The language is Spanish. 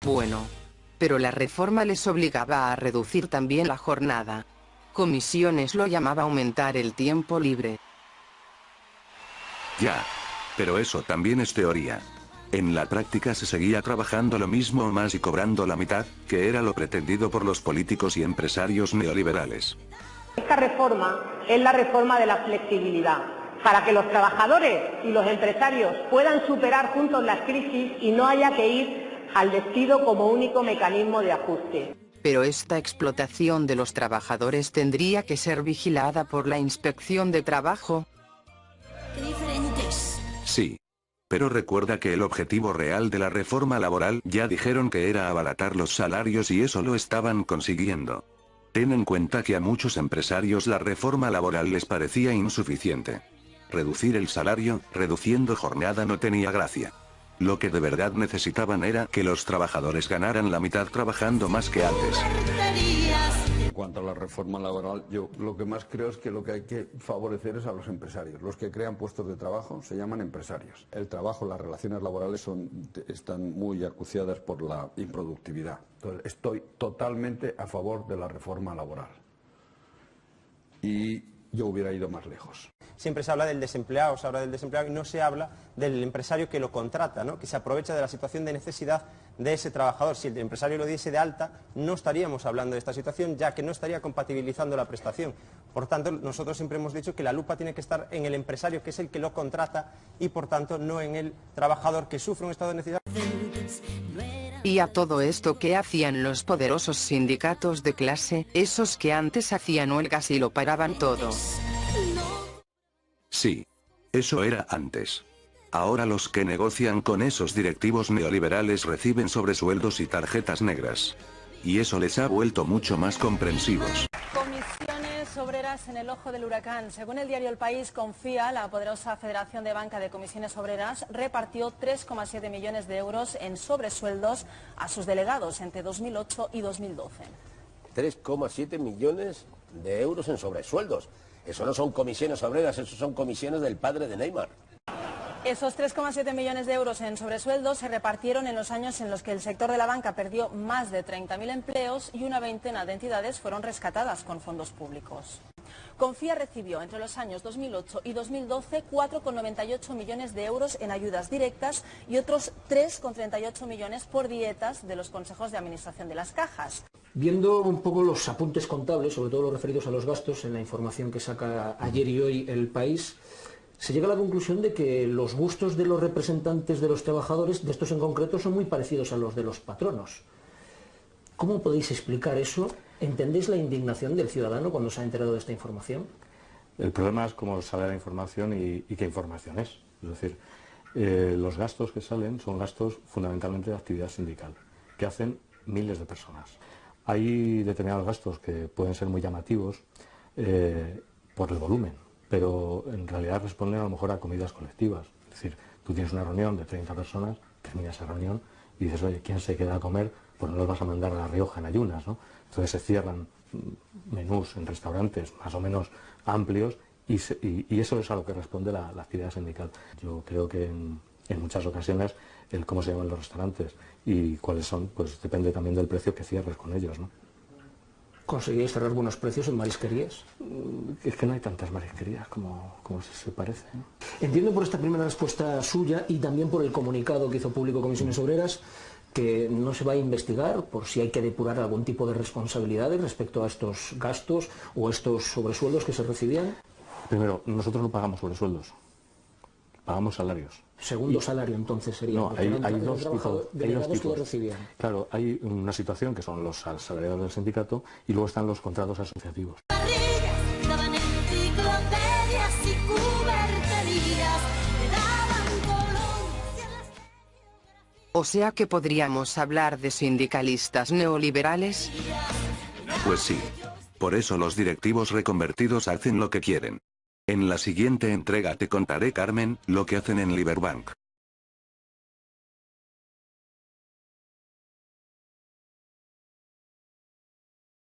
Bueno. Pero la reforma les obligaba a reducir también la jornada. Comisiones lo llamaba aumentar el tiempo libre. Ya. Pero eso también es teoría. En la práctica se seguía trabajando lo mismo o más y cobrando la mitad, que era lo pretendido por los políticos y empresarios neoliberales. Esta reforma es la reforma de la flexibilidad, para que los trabajadores y los empresarios puedan superar juntos las crisis y no haya que ir al despido como único mecanismo de ajuste. Pero esta explotación de los trabajadores tendría que ser vigilada por la Inspección de Trabajo. Sí. Pero recuerda que el objetivo real de la reforma laboral ya dijeron que era abaratar los salarios y eso lo estaban consiguiendo. Ten en cuenta que a muchos empresarios la reforma laboral les parecía insuficiente. Reducir el salario, reduciendo jornada no tenía gracia. Lo que de verdad necesitaban era que los trabajadores ganaran la mitad trabajando más que antes. En cuanto a la reforma laboral, yo lo que más creo es que lo que hay que favorecer es a los empresarios. Los que crean puestos de trabajo se llaman empresarios. El trabajo, las relaciones laborales están muy acuciadas por la improductividad. Entonces, estoy totalmente a favor de la reforma laboral. Y yo hubiera ido más lejos. Siempre se habla del desempleado, y no se habla del empresario que lo contrata, ¿no? Que se aprovecha de la situación de necesidad de ese trabajador. Si el empresario lo diese de alta, no estaríamos hablando de esta situación, ya que no estaría compatibilizando la prestación. Por tanto, nosotros siempre hemos dicho que la lupa tiene que estar en el empresario, que es el que lo contrata, y por tanto no en el trabajador que sufre un estado de necesidad. Y a todo esto, ¿qué hacían los poderosos sindicatos de clase, esos que antes hacían huelgas y lo paraban todo? Sí. Eso era antes. Ahora los que negocian con esos directivos neoliberales reciben sobresueldos y tarjetas negras. Y eso les ha vuelto mucho más comprensivos. Comisiones obreras en el ojo del huracán. Según el diario El País, Confía, la poderosa Federación de Banca de Comisiones Obreras, repartió 3,7 millones de euros en sobresueldos a sus delegados entre 2008 y 2012. 3,7 millones de euros en sobresueldos. Eso no son comisiones obreras, eso son comisiones del padre de Neymar. Esos 3,7 millones de euros en sobresueldos se repartieron en los años en los que el sector de la banca perdió más de 30.000 empleos y una veintena de entidades fueron rescatadas con fondos públicos. Confía recibió entre los años 2008 y 2012 4,98 millones de euros en ayudas directas y otros 3,38 millones por dietas de los consejos de administración de las cajas. Viendo un poco los apuntes contables, sobre todo los referidos a los gastos, en la información que saca ayer y hoy El País, se llega a la conclusión de que los gustos de los representantes de los trabajadores, de estos en concreto, son muy parecidos a los de los patronos. ¿Cómo podéis explicar eso? ¿Entendéis la indignación del ciudadano cuando se ha enterado de esta información? El problema es cómo sale la información y qué información es. Es decir, los gastos que salen son gastos fundamentalmente de actividad sindical, que hacen miles de personas. Hay determinados gastos que pueden ser muy llamativos por el volumen, pero en realidad responden a lo mejor a comidas colectivas. Es decir, tú tienes una reunión de 30 personas, terminas esa reunión y dices, oye, ¿quién se queda a comer? Pues no los vas a mandar a La Rioja en ayunas, ¿no? Entonces se cierran menús en restaurantes más o menos amplios y eso es a lo que responde la actividad sindical. Yo creo que en muchas ocasiones el cómo se llaman los restaurantes y cuáles son, pues depende también del precio que cierres con ellos, ¿no? ¿Conseguís cerrar buenos precios en marisquerías? Es que no hay tantas marisquerías como se parece, ¿no? Entiendo por esta primera respuesta suya y también por el comunicado que hizo público Comisiones Obreras que no se va a investigar por si hay que depurar algún tipo de responsabilidades respecto a estos gastos o estos sobresueldos que se recibían. Primero, nosotros no pagamos sobresueldos, pagamos salarios. Segundo salario entonces sería. No, hay dos tipos. Que lo recibían. Claro, hay una situación que son los asalariados del sindicato y luego están los contratos asociativos. O sea que podríamos hablar de sindicalistas neoliberales. Pues sí. Por eso los directivos reconvertidos hacen lo que quieren. En la siguiente entrega te contaré, Carmen, lo que hacen en Liberbank.